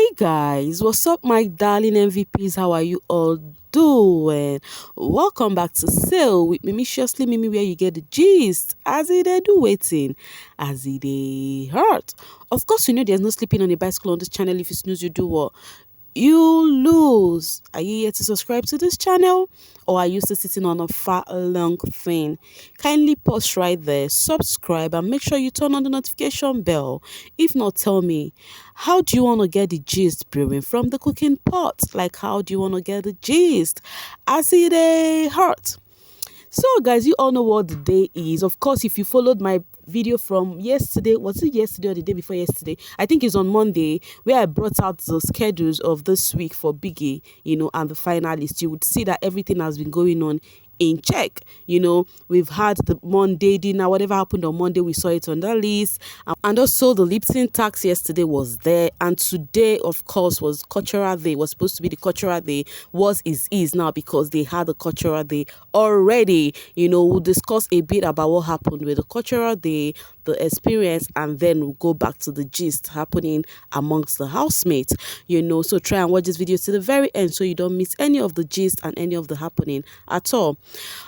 Hey guys, what's up, my darling MVPs? How are you all doing? Welcome back to Sail with Mimiciously Mimi, where you get the gist as it dey do waiting, as it dey hurt. Of course, you know there's no sleeping on a bicycle on this channel. If you snooze, you do what? You lose. Are you here to subscribe to this channel, or are you still sitting on a fat long thing? Kindly pause right there, subscribe, and make sure you turn on the notification bell. If not, tell me, how do you want to get the gist brewing from the cooking pot? Like, how do you want to get the gist as it hurt? So guys, you all know what the day is. Of course, if you followed my video from yesterday, was it yesterday or the day before yesterday? I think it's on Monday, where I brought out the schedules of this week for Biggie, and the finalists. You would see that everything has been going on in check. We've had the Monday dinner. Whatever happened on Monday, we saw it on the list. And also the Lipton tax yesterday was there, and today of course was cultural day. Was supposed to be the cultural day, is now, because they had the cultural day already. We'll discuss a bit about what happened with the cultural day, the experience, and then we'll go back to the gist happening amongst the housemates. So try and watch this video to the very end so you don't miss any of the gist and any of the happening at all.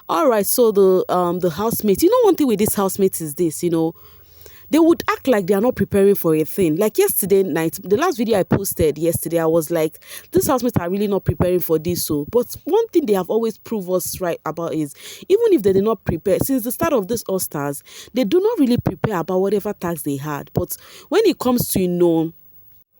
All right, so the housemates, one thing with these housemates is this, they would act like they are not preparing for a thing. Like yesterday night, the last video I posted yesterday, I was like, these housemates are really not preparing for this. But one thing they have always proved us right about is, even if they did not prepare, since the start of this All Stars, they do not really prepare about whatever task they had. But when it comes to,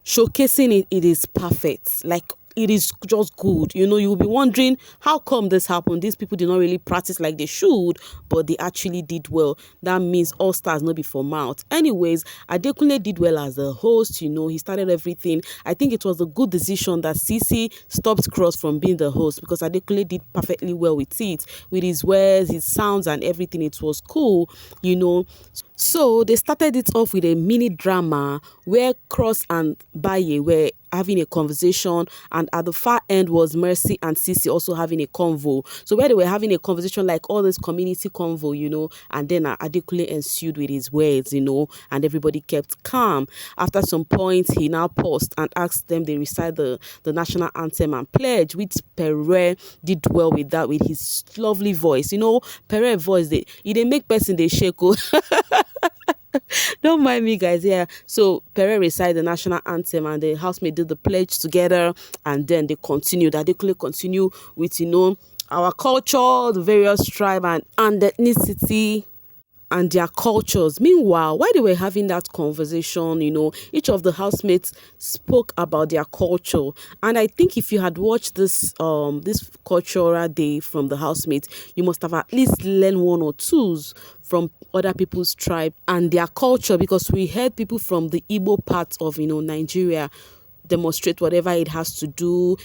showcasing it, it is perfect. Like, it is just good. You'll be wondering, how come this happened? These people did not really practice like they should, but they actually did well. That means All Stars not be for mouth. Anyways, Adekunle did well as a host. He started everything. I think it was a good decision that Sisi stopped Cross from being the host, because Adekunle did perfectly well with it, with his words, his sounds, and everything. It was cool. So they started it off with a mini drama where Cross and Baye were having a conversation, and at the far end was Mercy and Sisi also having a convo. So where they were having a conversation, like all this community convo, and then Adekunle ensued with his words, and everybody kept calm. After some point, he now paused and asked them they recite the national anthem and pledge, which Pere did well with that, with his lovely voice. Pere voice, they make person they shake. Don't mind me, guys. Yeah, so Pere recited the national anthem and the housemate did the pledge together, and then they continued. They could continue with our culture, the various tribe and ethnicity and their cultures. Meanwhile, while they were having that conversation, each of the housemates spoke about their culture. And I think if you had watched this cultural day from the housemates, you must have at least learned one or twos from other people's tribe and their culture, because we heard people from the Igbo part of Nigeria demonstrate whatever it has to do,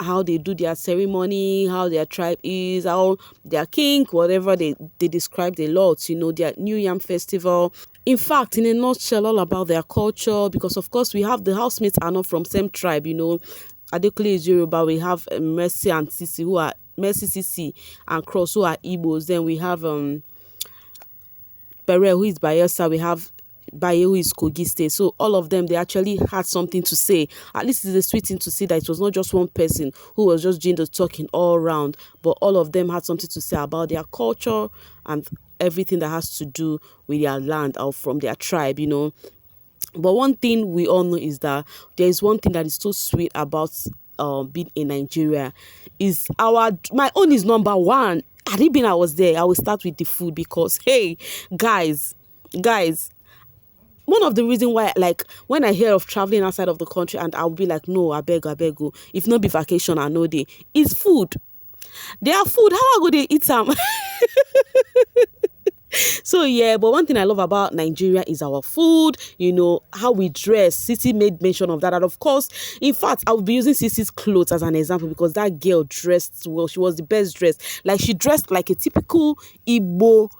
how they do their ceremony, how their tribe is, how their king, whatever they described a lot, their New Yam festival. In fact, in a nutshell, all about their culture, because of course we have the housemates are not from same tribe, Adekunle is Yoruba, we have Mercy and Sisi, who are Mercy, Sisi and Cross, who are Igbos. Then we have Pere, who is Bayelsa, we have Baye, who is Kogi State. So all of them, they actually had something to say. At least it's a sweet thing to see that it was not just one person who was just doing the talking all around, but all of them had something to say about their culture and everything that has to do with their land or from their tribe, But one thing we all know is that there is one thing that is so sweet about being in Nigeria is my own is number one. Had it been I was there, I will start with the food, because hey, guys, one of the reasons why, like, when I hear of traveling outside of the country and I'll be like, no, I beg go, if not be vacation, I know they is food. Their food, how I go they eat them? So yeah, but one thing I love about Nigeria is our food, how we dress. Sisi made mention of that. And of course, in fact, I will be using Sisi's clothes as an example, because that girl dressed well. She was the best dressed. Like, she dressed like a typical Igbo,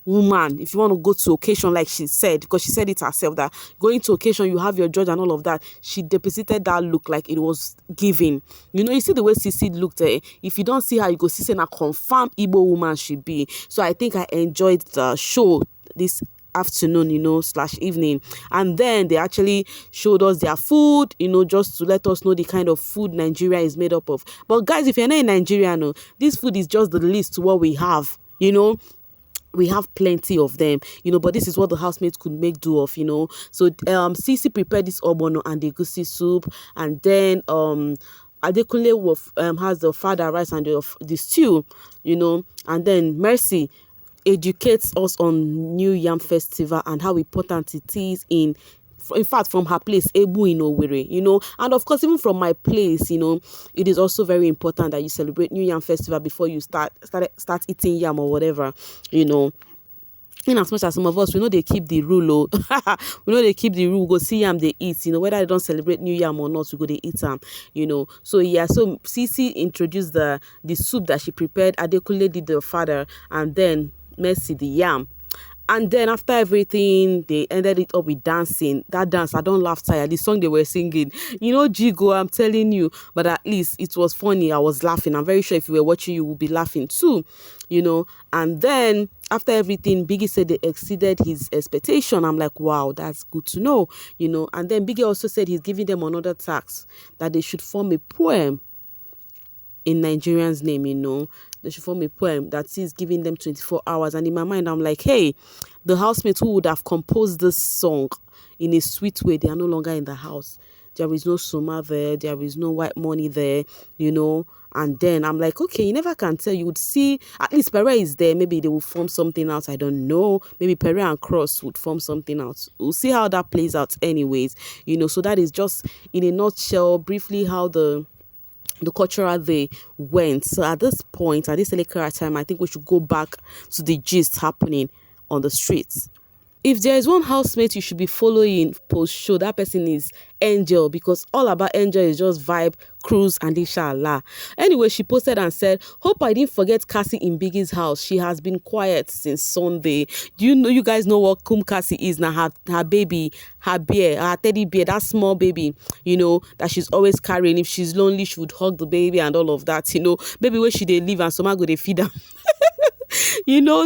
woman. If you want to go to occasion, like she said, because she said it herself, that going to occasion, you have your judge and all of that. She deposited that look like it was giving. You see the way Sisi looked. If you don't see her, you go see a confirmed Igbo woman she be. So I think I enjoyed the show this afternoon, slash evening. And then they actually showed us their food, just to let us know the kind of food Nigeria is made up of. But guys, if you're not in Nigeria, no, this food is just the least to what we have, we have plenty of them, but this is what the housemates could make do of, So Sisi prepared this obono and the egusi soup, and then Adekunle has the father rice and the stew, and then Mercy educates us on New Yam Festival and how important it is in fact, from her place, Ebu in Owerri, and of course, even from my place, it is also very important that you celebrate New Yam Festival before you start eating yam or whatever, In as much as some of us, we know they keep the rule, we know they keep the rule, we go see yam they eat, whether they don't celebrate New Yam or not, we go they eat them, So yeah, so Sisi introduced the soup that she prepared, Adekunle did the father, and then Mercy the yam. And then after everything, they ended it up with dancing. That dance, I don't laugh tired. The song they were singing, Jigo, I'm telling you. But at least it was funny. I was laughing. I'm very sure if you were watching, you would be laughing too, And then after everything, Biggie said they exceeded his expectation. I'm like, wow, that's good to know, And then Biggie also said he's giving them another task, that they should form a poem in Nigerian's name, They should form a poem that is giving them 24 hours. And in my mind, I'm like, hey, the housemates who would have composed this song in a sweet way, they are no longer in the house. There is no Soma there. There is no white money there, And then I'm like, okay, you never can tell. You would see, at least Pere is there. Maybe they will form something else. I don't know. Maybe Pere and Cross would form something else. We'll see how that plays out anyways, So that is just, in a nutshell, briefly how the cultural day went. So at this point, at this early time, I think we should go back to the gist happening on the streets. If there is one housemate you should be following post-show, that person is Angel, because all about Angel is just vibe, cruise, and inshallah. Anyway, she posted and said, hope I didn't forget Cassie in Biggie's house. She has been quiet since Sunday. Do you guys know what Kum Cassie is now? Her baby, her bear, her teddy bear, that small baby, that she's always carrying. If she's lonely, she would hug the baby and all of that, Baby, where she they live and somehow go they feed her.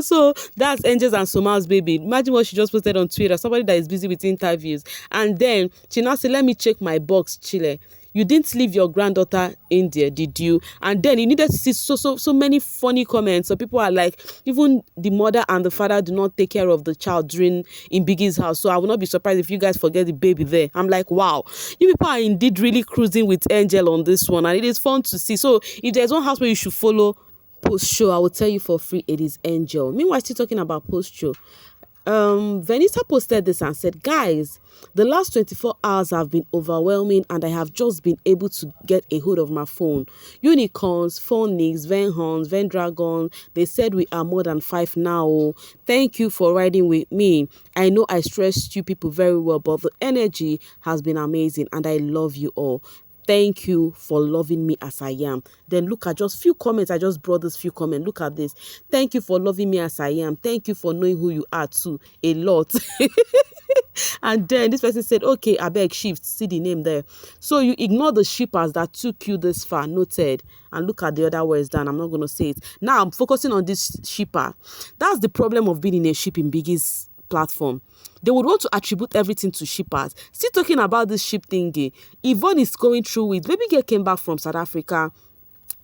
So that's Angels and Somal's baby. Imagine what she just posted on Twitter. Somebody that is busy with interviews. And then she now said, let me check my box, Chile. You didn't leave your granddaughter in there, did you? And then you needed to see so many funny comments. So people are like, even the mother and the father do not take care of the child in Biggie's house. So I will not be surprised if you guys forget the baby there. I'm like, wow, you people are indeed really cruising with Angel on this one. And it is fun to see. So if there's one house where you should follow post-show, I will tell you for free, it is Angel. Meanwhile, still talking about post-show, Vanessa posted this and said, guys, the last 24 hours have been overwhelming and I have just been able to get a hold of my phone. Unicorns, phonics, Venhorns, Vendragon, they said we are more than 5 now. Thank you for riding with me. I know I stressed you people very well, but the energy has been amazing and I love you all. Thank you for loving me as I am. Then look at just few comments. I just brought this few comments. Look at this. Thank you for loving me as I am. Thank you for knowing who you are too. A lot. And then this person said, okay, I beg shift. See the name there. So you ignore the shippers that took you this far. Noted. And look at the other words down. I'm not going to say it. Now I'm focusing on this shipper. That's the problem of being in a ship in Biggie's platform. They would want to attribute everything to shippers. Still talking about this ship thingy. Yvonne is going through it. Baby girl came back from South Africa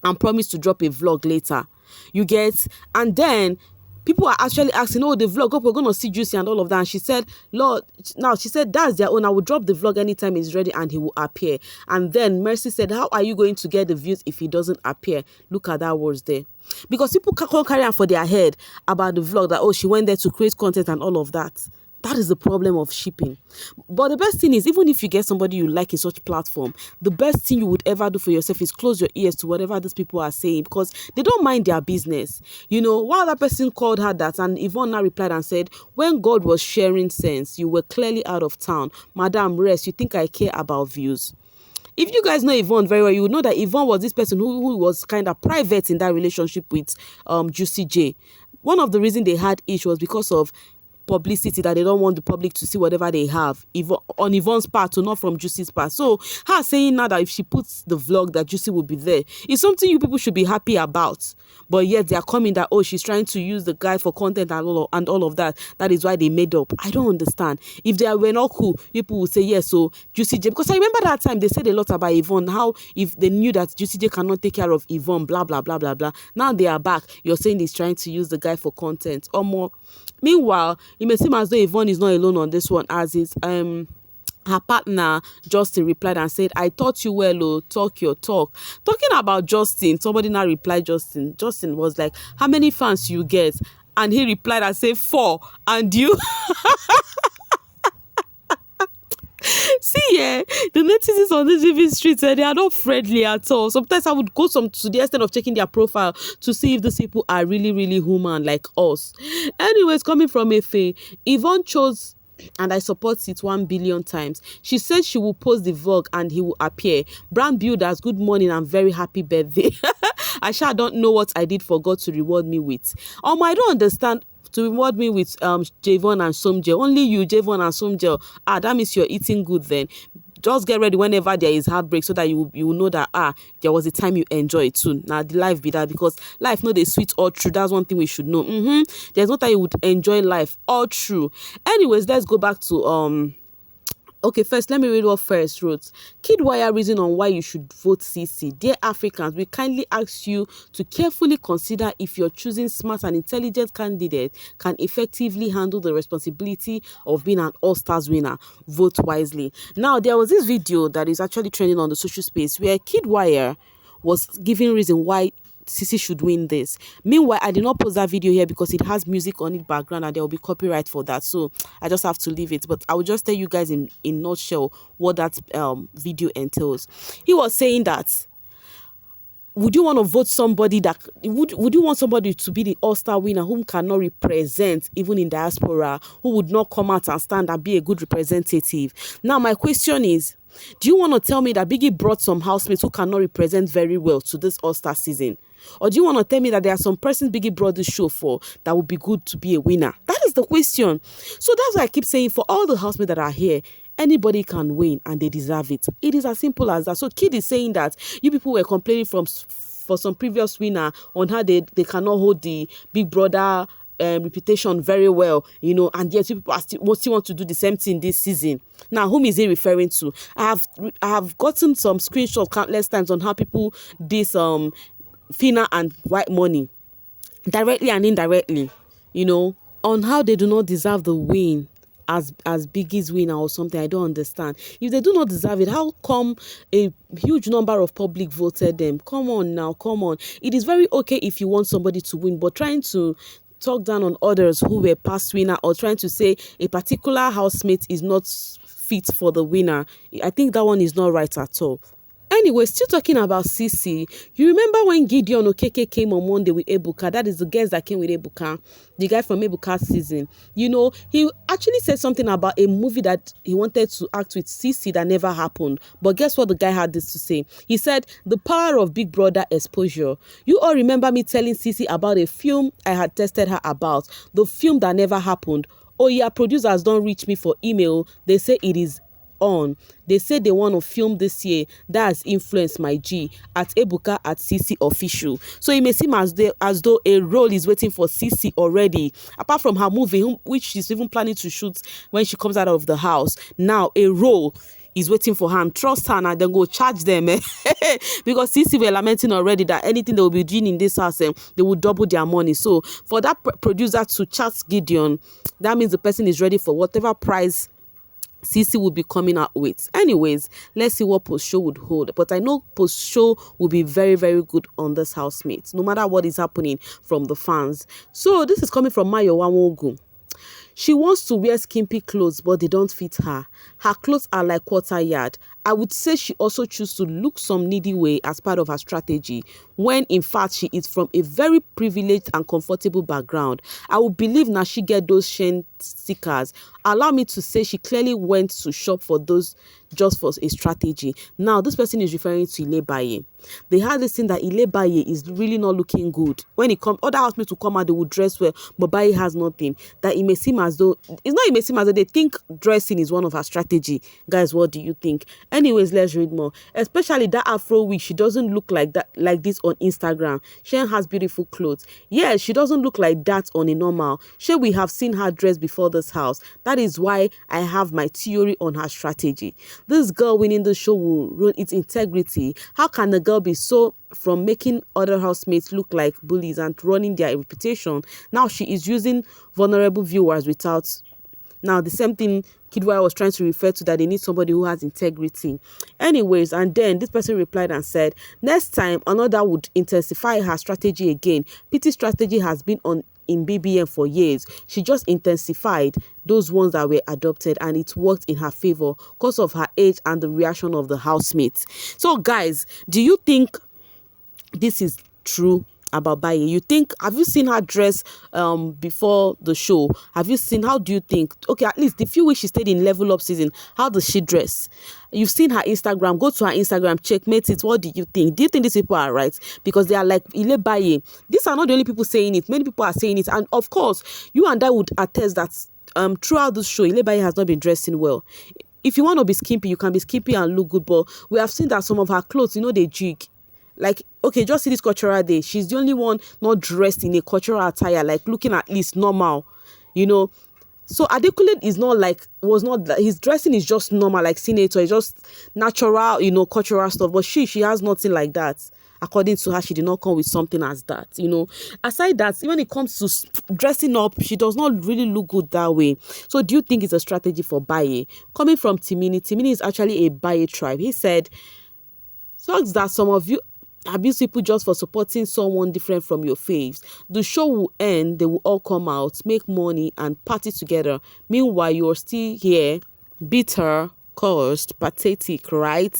and promised to drop a vlog later. You get? And then people are actually asking, oh, the vlog, oh, we're going to see Juicy and all of that. And she said, Lord, now she said, that's their own. I will drop the vlog anytime he's ready and he will appear. And then Mercy said, how are you going to get the views if he doesn't appear? Look at that words there. Because people can't carry on for their head about the vlog that, oh, she went there to create content and all of that. That is the problem of shipping. But the best thing is, even if you get somebody you like in such platform, the best thing you would ever do for yourself is close your ears to whatever these people are saying, because they don't mind their business. While that person called her that, and Yvonne now replied and said, when God was sharing sense, you were clearly out of town. Madam, rest. You think I care about views? If you guys know Yvonne very well, you would know that Yvonne was this person who was kind of private in that relationship with Juicy J. One of the reasons they had issue was because of publicity that they don't want the public to see whatever they have, on Yvonne's part, so not from Juicy's part. So her saying now that if she puts the vlog that Juicy will be there is something you people should be happy about. But yet they are coming that, oh, she's trying to use the guy for content and all of that. That is why they made up. I don't understand. If they were not cool, people would say yes. So Juicy J, because I remember that time they said a lot about Yvonne, how if they knew that Juicy J cannot take care of Yvonne, blah blah blah blah blah. Now they are back. You're saying he's trying to use the guy for content or more. Meanwhile, it may seem as though Yvonne is not alone on this one, as is her partner Justin replied and said, I taught you well, oh, talk your talk. Talking about Justin, somebody now replied Justin. Justin was like, how many fans you get? And he replied and said, 4. And you? See, yeah, the netizens on this living streets, they are not friendly at all. Sometimes I would go to the extent of checking their profile to see if these people are really, really human like us. Anyways, coming from Efe, Yvonne chose, and I support it 1 billion times. She said she will post the vlog and he will appear. Brand builders, good morning and very happy birthday. I don't know what I did for God to reward me with. I don't understand. To reward me with Javon and Somjel. Only you, Javon and Somjel. That means you're eating good then. Just get ready whenever there is heartbreak so that you will know that there was a time you enjoy it too. Now the life be that, because life not a sweet all true. That's one thing we should know. There's no time you would enjoy life all true. Anyways, let's go back to okay, first, let me read what First wrote. Kidwire reason on why you should vote CC. Dear Africans, we kindly ask you to carefully consider if you're choosing smart and intelligent candidate can effectively handle the responsibility of being an All-Stars winner. Vote wisely. Now, there was this video that is actually trending on the social space where Kidwire was giving reason why Sisi should win this. Meanwhile, I did not post that video here because it has music on it background and there will be copyright for that, so I just have to leave it. But I will just tell you guys in nutshell what that video entails. He was saying that, would you want to vote somebody that would you want somebody to be the All-Star winner whom cannot represent even in diaspora, who would not come out and stand and be a good representative? Now my question is, do you want to tell me that Biggie brought some housemates who cannot represent very well to this All-Star season? Or do you want to tell me that there are some persons Biggie brought this show for that would be good to be a winner? That is the question. So that's why I keep saying, for all the housemates that are here, anybody can win and they deserve it. It is as simple as that. So Kid is saying that you people were complaining for some previous winner on how they cannot hold the Big Brother reputation very well, and yet people are still want to do the same thing this season. Now, whom is he referring to? I have gotten some screenshots countless times on how people this Fina and White Money, directly and indirectly, on how they do not deserve the win as Biggie's winner or something. I don't understand. If they do not deserve it, how come a huge number of public voted them? Come on now, come on. It is very okay if you want somebody to win, but trying to talk down on others who were past winner or trying to say a particular housemate is not fit for the winner, I think that one is not right at all. Anyway, still talking about CC, you remember when Gideon Okeke came on Monday with Ebuka? That is the guest that came with Ebuka, the guy from Ebuka's season. He actually said something about a movie that he wanted to act with CC that never happened. But guess what the guy had this to say? He said, the power of Big Brother exposure. You all remember me telling CC about a film I had tested her about, the film that never happened. Oh yeah, producers don't reach me for email. They say it is on. They say they want to film this year. That has influenced my G at Ebuka at CC official. So it may seem as though a role is waiting for CC already. Apart from her movie, which she's even planning to shoot when she comes out of the house. Now a role is waiting for her. And trust her and then go charge them. Because CC were lamenting already that anything they will be doing in this house, they will double their money. So for that producer to chat Gideon, that means the person is ready for whatever price CC will be coming out with. Anyways, let's see what post show would hold. But I know post show will be very, very good on this housemate, no matter what is happening from the fans. So this is coming from Mayo Wamogu. She wants to wear skimpy clothes, but they don't fit her. Her clothes are like quarter yard. I would say she also chose to look some needy way as part of her strategy, when in fact she is from a very privileged and comfortable background. I would believe now she get those shame stickers. Allow me to say she clearly went to shop for those just for a strategy. Now, this person is referring to Ilebaye. They had this thing that Ilebaye is really not looking good. When it comes, other housemates will come out, they will dress well, but Baye has nothing. That it may seem as though, it's not, it may seem as though they think dressing is one of her strategy. Guys, what do you think? Anyways, let's read more. Especially that Afro wig, she doesn't look like that, like this on Instagram. She has beautiful clothes. Yes, she doesn't look like that on a normal. Sure, we have seen her dress before this house. That is why I have my theory on her strategy. This girl winning the show will ruin its integrity. How can a girl be so from making other housemates look like bullies and running their reputation? Now she is using vulnerable viewers without. Now the same thing Kidwai was trying to refer to, that they need somebody who has integrity. Anyways, and then this person replied and said, next time another would intensify her strategy again. Pity strategy has been on in BBN for years. She just intensified those ones that were adopted, and it worked in her favor because of her age and the reaction of the housemates. So guys, do you think this is true about Baye? You think, have you seen her dress before the show? Have you seen, how do you think, okay, at least the few weeks she stayed in Level Up season, how does she dress? You've seen her Instagram, go to her Instagram, checkmate it. What do you think? Do you think these people are right? Because they are like Ilebaye. These are not the only people saying it. Many people are saying it, and of course you and I would attest that throughout this show Ilebaye has not been dressing well. If you want to be skimpy, you can be skimpy and look good, but we have seen that some of her clothes, they jig. Like, okay, just see this cultural day. She's the only one not dressed in a cultural attire, like looking at least normal, So Adekunle is not like, his dressing is just normal, like Senator. It's just natural, cultural stuff. But she has nothing like that. According to her, she did not come with something as that, Aside that, when it comes to dressing up, she does not really look good that way. So do you think it's a strategy for Baye? Coming from Timini is actually a Baye tribe. He said, sucks that some of you abuse people just for supporting someone different from your faves. The show will end, they will all come out, make money and party together. Meanwhile, you're still here, bitter, cursed, pathetic, right?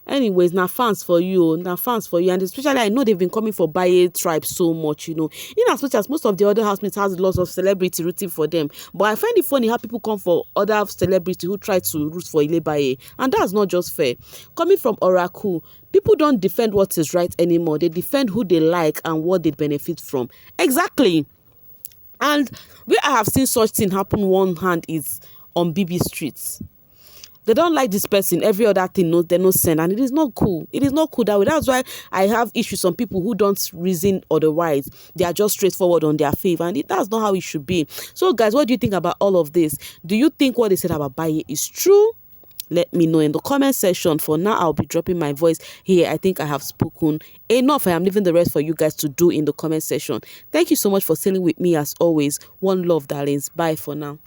Anyways, now fans for you, and especially I know they've been coming for Baye tribe so much, in as much as most of the other housemates has lots of celebrity rooting for them, but I find it funny how people come for other celebrity who try to root for Ilebaye, and that's not just fair. Coming from Oracle, people don't defend what is right anymore. They defend who they like and what they benefit from. Exactly. And where I have seen such thing happen one hand is on BB streets. They don't like this person. Every other thing, no, they no send, and it is not cool. It is not cool that way. That's why I have issues. Some people who don't reason otherwise, they are just straightforward on their faith, and that's not how it should be. So, guys, what do you think about all of this? Do you think what they said about Baye is true? Let me know in the comment section. For now, I'll be dropping my voice here. I think I have spoken enough. I am leaving the rest for you guys to do in the comment section. Thank you so much for sailing with me as always. One love, darlings. Bye for now.